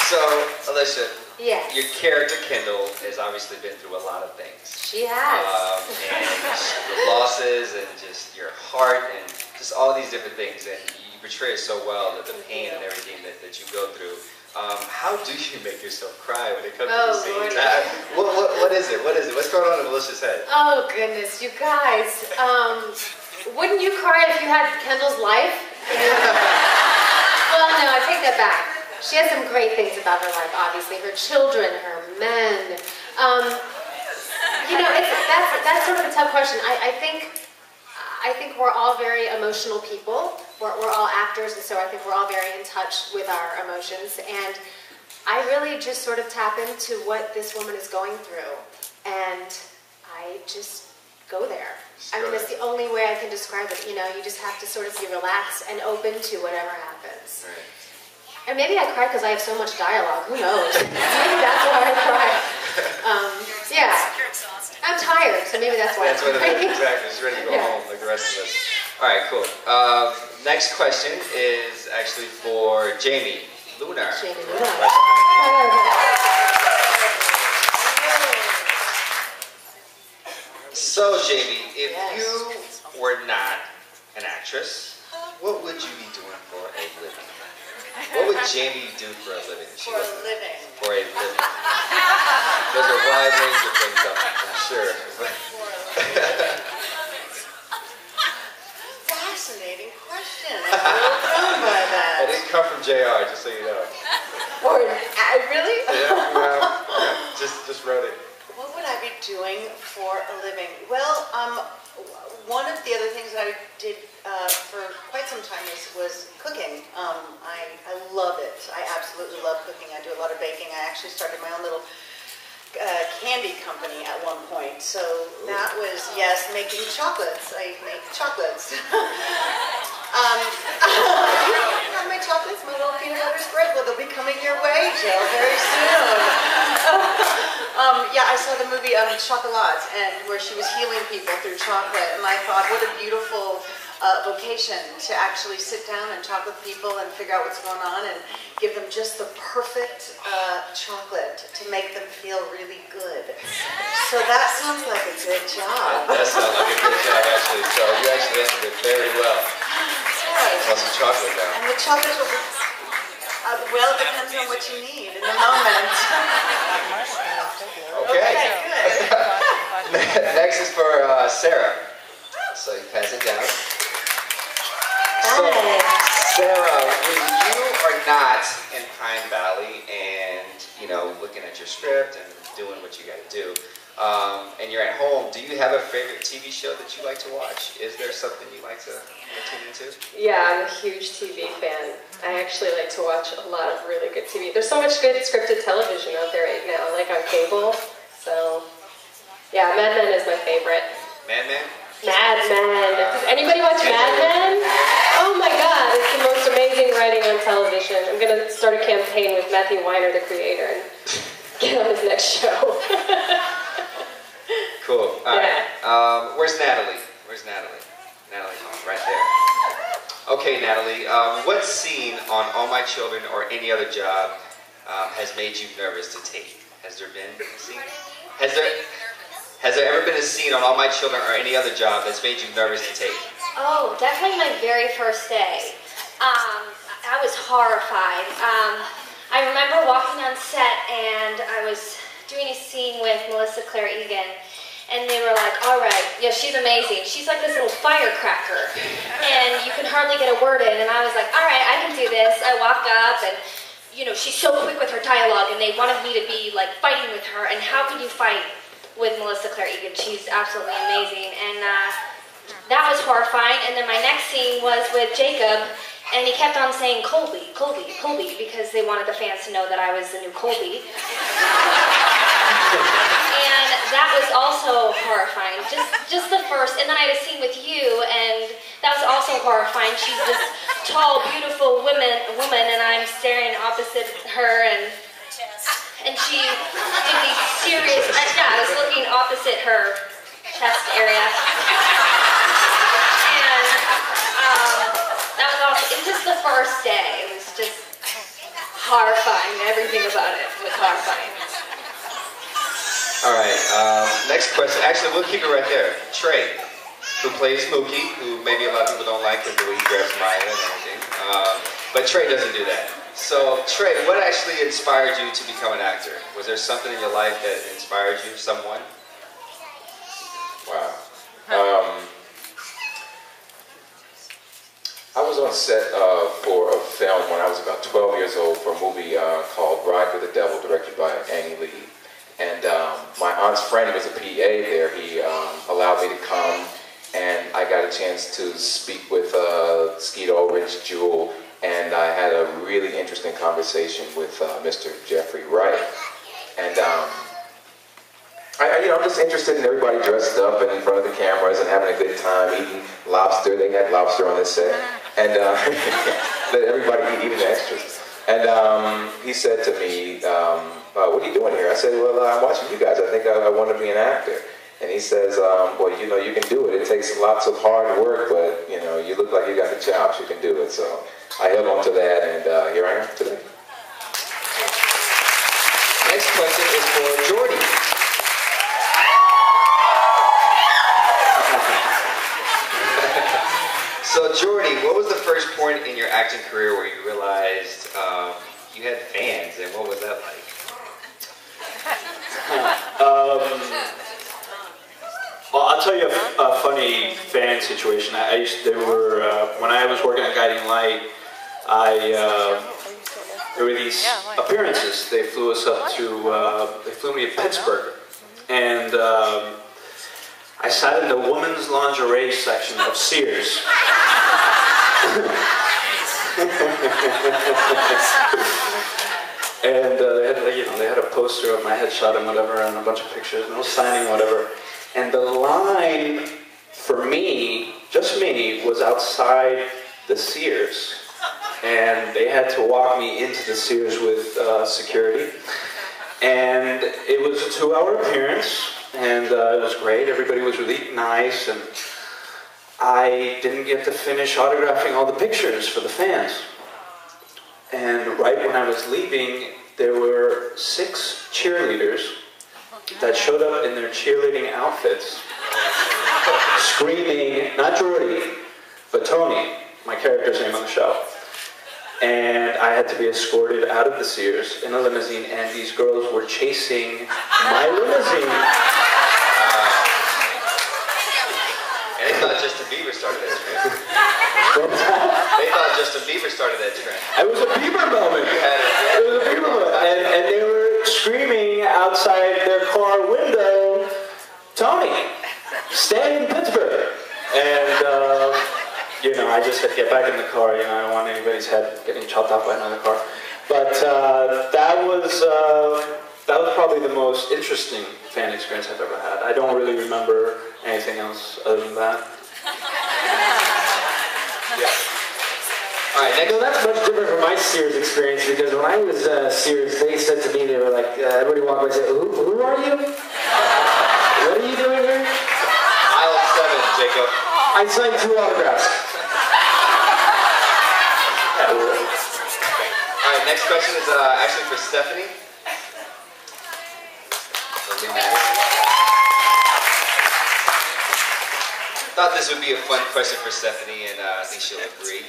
So, Alicia, yes. your character Kendall has obviously been through a lot of things. She has. And your losses and just your heart and just all these different things. And you portray it so well, the pain and everything that you go through. How do you make yourself cry when it comes to these scenes? What is it? What is it? What's going on in Alicia's head? Oh, goodness, you guys. Wouldn't you cry if you had Kendall's life? Well, no, I take that back. She has some great things about her life, obviously. Her children, her men. You know, that's sort of a tough question. I think we're all very emotional people. We're all actors, and so I think we're all very in touch with our emotions. And I really just sort of tap into what this woman is going through. And I just go there. I mean, that's the only way I can describe it. You know, you just have to sort of be relaxed and open to whatever happens. Right. And maybe I cry because I have so much dialogue. Who knows? Maybe that's why I cry. Yeah. I'm tired, so maybe that's why. That's what it is, exactly. She's ready to go home like the rest of us. All right, cool. Next question is actually for Jamie Lunar. Jamie Lunar. So, Jamie, if you were not an actress, what would you be doing for a living? What would Jamie do for a living? For a living. For a living. There's a wide range of things, I'm sure. Fascinating question. I'm a little thrown by that. It didn't come from JR, just so you know. Or, really? Yeah, just wrote it. What would I be doing for a living? Well, one of the other things that I did for quite some time was cooking. I love it. I absolutely love cooking. I do a lot of baking. I actually started my own little candy company at one point. So that was, yes, making chocolates. I make chocolates. You know my chocolates, my little peanut butter spread? Well, they'll be coming your way, Jill, very soon. Yeah, I saw the movie Chocolat, and where she was healing people through chocolate, and I thought, what a beautiful vocation to actually sit down and talk with people and figure out what's going on and give them just the perfect chocolate to make them feel really good. So that sounds like a good job. That sounds like a good job, actually. So you actually answered it very well. Right. Want some chocolate now? And the chocolate will be, well, it depends on what you need in the moment. Okay. Good. Next is for Sarah. So you pass it down. So, Sarah, when you are not in Pine Valley and, you know, looking at your script and doing what you got to do, and you're at home, do you have a favorite TV show that you like to watch? Is there something you like to tune into? Yeah, I'm a huge TV fan. I actually like to watch a lot of really good TV. There's so much good scripted television out there right now, like on cable. So, yeah, Mad Men is my favorite. Mad Men? Mad Men. Does anybody watch Mad Men? Oh my God, it's the most amazing writing on television. I'm going to start a campaign with Matthew Weiner, the creator, and get on his next show. Cool. All right. Where's Natalie? Where's Natalie? Natalie, right there. Okay, Natalie. What scene on All My Children or any other job has made you nervous to take? Has there been a scene? Has there ever been a scene on All My Children or any other job that's made you nervous to take? Oh, definitely my very first day. I was horrified. I remember walking on set and I was doing a scene with Melissa Claire Egan, and they were like, all right, yeah, she's amazing. She's like this little firecracker, and you can hardly get a word in, and I was like, all right, I can do this. I walk up, and you know, she's so quick with her dialogue, and they wanted me to be like fighting with her, and how could you fight with Melissa Claire Egan? She's absolutely amazing, and that was horrifying. And then my next scene was with Jacob, and he kept on saying Colby, Colby, Colby, because they wanted the fans to know that I was the new Colby. And that was also horrifying, just the first. And then I had a scene with you, and that was also horrifying. She's this tall, beautiful woman, and I'm staring opposite her, and she did these serious, yeah, I was looking opposite her chest area. And that was awesome. It was just the first day. It was just horrifying. Everything about it was horrifying. All right, next question. Actually, we'll keep it right there. Trey, who plays Mookie, who maybe a lot of people don't like because the way he grabs Maya and everything. But Trey doesn't do that. So, Trey, what actually inspired you to become an actor? Was there something in your life that inspired you, someone? Wow. I was on set for a film when I was about 12 years old for a movie called Ride with the Devil, directed by Ang Lee. And my aunt's friend was a PA there. He allowed me to come, and I got a chance to speak with Skeet Ulrich, Jewel, and I had a really interesting conversation with Mr. Jeffrey Wright. And I'm just interested in everybody dressed up and in front of the cameras and having a good time, eating lobster. They had lobster on the set. And let everybody eat, even the extras. And he said to me, what are you doing here? I said, well, I'm watching you guys. I think I want to be an actor. And he says, well, you can do it. It takes lots of hard work, but, you look like you got the chops. You can do it. So I held on to that, and here I am today. Next question is for Jordy. So, Jordy, what was the first point in your acting career where you realized you had fans, and what was that like? Well, I'll tell you a funny fan situation. When I was working at Guiding Light, there were these appearances. They flew us up they flew me to Pittsburgh, and I sat in the women's lingerie section of Sears. And they had a poster of my headshot and whatever, and a bunch of pictures, no signing, whatever. And the line for me, just me, was outside the Sears. And they had to walk me into the Sears with security. And it was a 2-hour appearance, and it was great. Everybody was really nice, and I didn't get to finish autographing all the pictures for the fans. And right when I was leaving, there were 6 cheerleaders that showed up in their cheerleading outfits, screaming, not Jordy, but Tony, my character's name on the show. And I had to be escorted out of the Sears in a limousine, and these girls were chasing my limousine. And they thought Justin Bieber started that trend. They thought Justin Bieber started that trend. It was a Bieber moment. It was a Bieber moment. And they were screaming outside their car window, Tony, stay in Pittsburgh. And, I just had to get back in the car. I don't want anybody's head getting chopped off by another car. But that was probably the most interesting fan experience I've ever had. I don't really remember anything else other than that. Yeah. All right, next. That's much different from my Sears experience, because when I was Sears, they said to me, they were like, everybody walked by and said, who are you? What are you doing here? Aisle 7, Jacob. I signed 2 autographs. All right, next question is actually for Stephanie. Thought this would be a fun question for Stephanie, and I think she'll agree.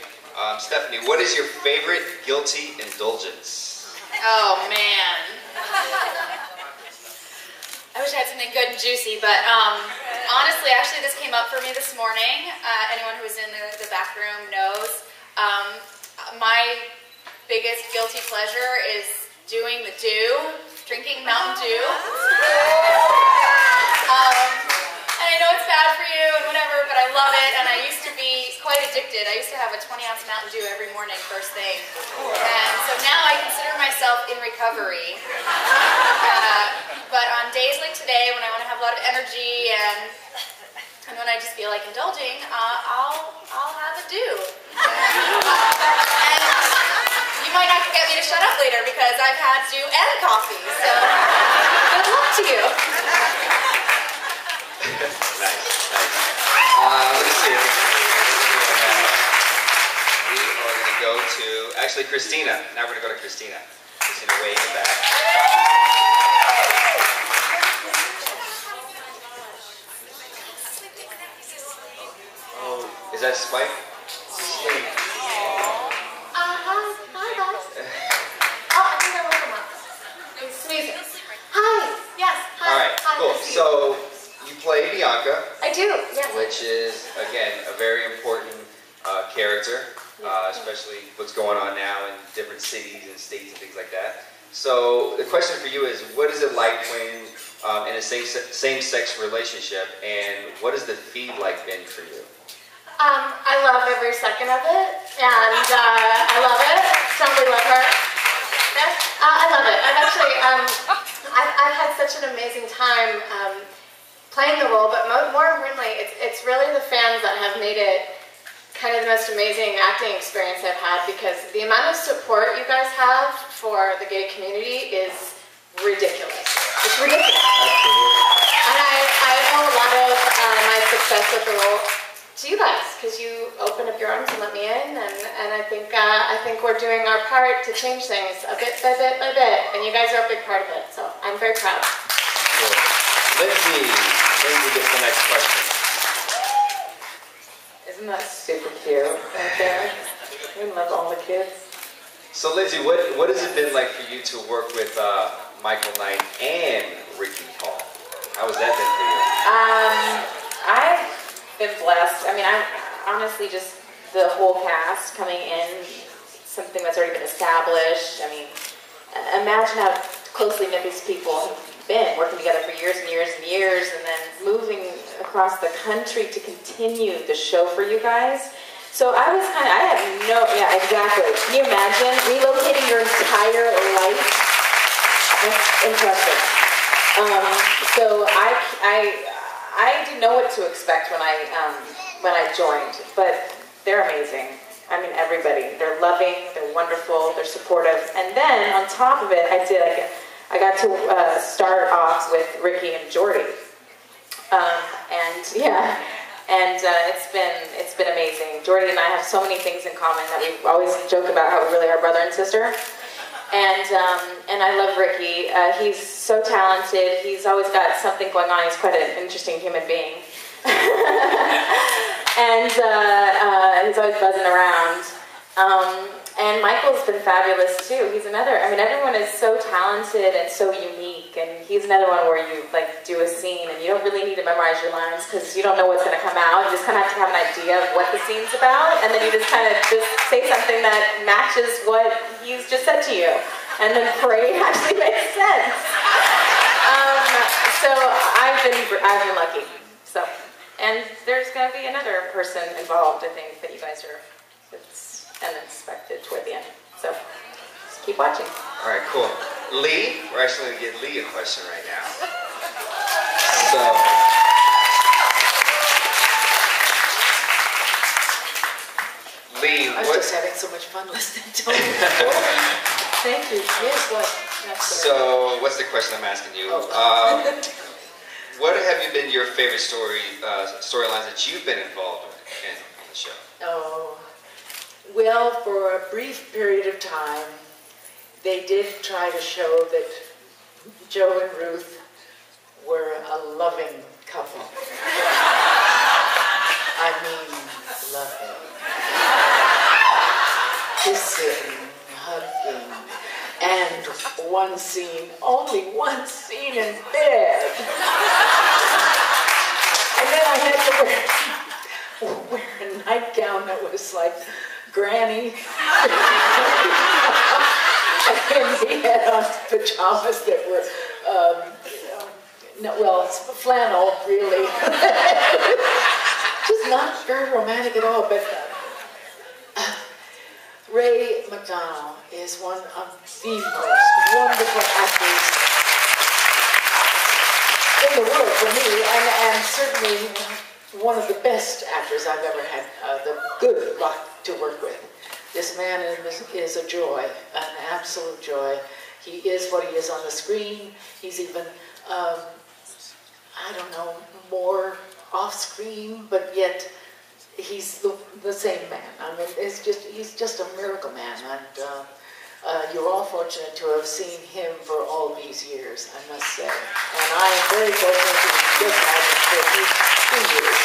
Stephanie, what is your favorite guilty indulgence? Oh, man. I wish I had something good and juicy, but honestly, actually, this came up for me this morning. Anyone who was in the back room knows. My biggest guilty pleasure is doing the dew, drinking Mountain Dew. And I know it's bad for you and whatever, but I love it, and I used to be quite addicted. I used to have a 20-ounce Mountain Dew every morning, first thing. And so now I consider myself in recovery. But on days like today, when I want to have a lot of energy and when I just feel like indulging, I'll have a dew. And you might not get me to shut up later because I've had dew and coffee. So good luck to you. Nice. Let me see. We are going to go to, actually Christina. Now we're going to go to Christina. Christina way in the back. Oh, is that Spike? Hi guys. Oh, I think I woke him up. It's sneezing. Hi. Yes. Hi. All right, Hi, cool. nice to see you. So you play Bianca, I do. Yes. which is, again, a very important character, especially what's going on now in different cities and states and things like that. So the question for you is, what is it like when in a same-sex relationship, and what has the feed like been for you? I love every second of it, and I love it. Somebody love her. Yes, I love it. I've actually, I've had such an amazing time playing the role, but more importantly, it's really the fans that have made it kind of the most amazing acting experience I've had, because the amount of support you guys have for the gay community is ridiculous. It's ridiculous. And I owe a lot of my success with the role to you guys, because you opened up your arms and let me in, and I think we're doing our part to change things a bit by bit by bit, and you guys are a big part of it, so I'm very proud. Cool. Lindsay gets the next question. Isn't that super cute right there? We love all the kids. So Lindsay, what has it been like for you to work with Michael Knight and Ricky Hall? How has that been for you? I've been blessed. I mean, I'm honestly just the whole cast coming in, something that's already been established. I mean, imagine how closely knit these people have been, working together for years and years and years, and then moving across the country to continue the show for you guys. So I was kind of, I have no, yeah, exactly. Can you imagine relocating your entire life? That's impressive. So I didn't know what to expect when I joined, but they're amazing. I mean, everybody. They're loving, they're wonderful, they're supportive. And then on top of it, I got to start off with Ricky and Jordy. It's been amazing. Jordy and I have so many things in common that we always joke about how we really are brother and sister. And I love Ricky. He's so talented. He's always got something going on. He's quite an interesting human being. And he's always buzzing around. And Michael's been fabulous too. He's another, I mean, everyone is so talented and so unique, and he's another one where you like do a scene and you don't really need to memorize your lines because you don't know what's going to come out. You just kind of have to have an idea of what the scene's about, and then you just kind of just say something that matches what he's just said to you, and then pray it actually makes sense. So I've been lucky. So, and there's going to be another person involved, I think, that you guys are, it's unexpected toward the end. So, just keep watching. All right, cool. Lee, we're actually going to get Lee a question right now. So, Lee, I was just having so much fun listening to him. Thank you. Yes, what? So, what's the question I'm asking you? What have you been your favorite storylines that you've been involved in on the show? Oh, well, for a brief period of time, they did try to show that Joe and Ruth were a loving couple. I mean, loving. Kissing, hugging, and one scene, only one scene in bed. And then I had to wear a nightgown that was like granny. And he had on pajamas that were, it's flannel, really. Just not very romantic at all, but Ray McDonnell is one of the most wonderful actors in the world for me, and certainly one of the best actors I've ever had the good luck to work with. This man is a joy, an absolute joy. He is what he is on the screen. He's even, I don't know, more off screen, but yet he's the same man. I mean, he's just a miracle man, and you're all fortunate to have seen him for all these years, I must say. And I am very fortunate to have just had him for a few years.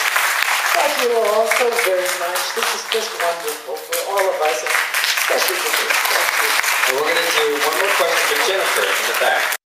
Thank you all so very much. This is just wonderful for all of us, and especially for me. Thank you. And we're going to do one more question for Jennifer in the back.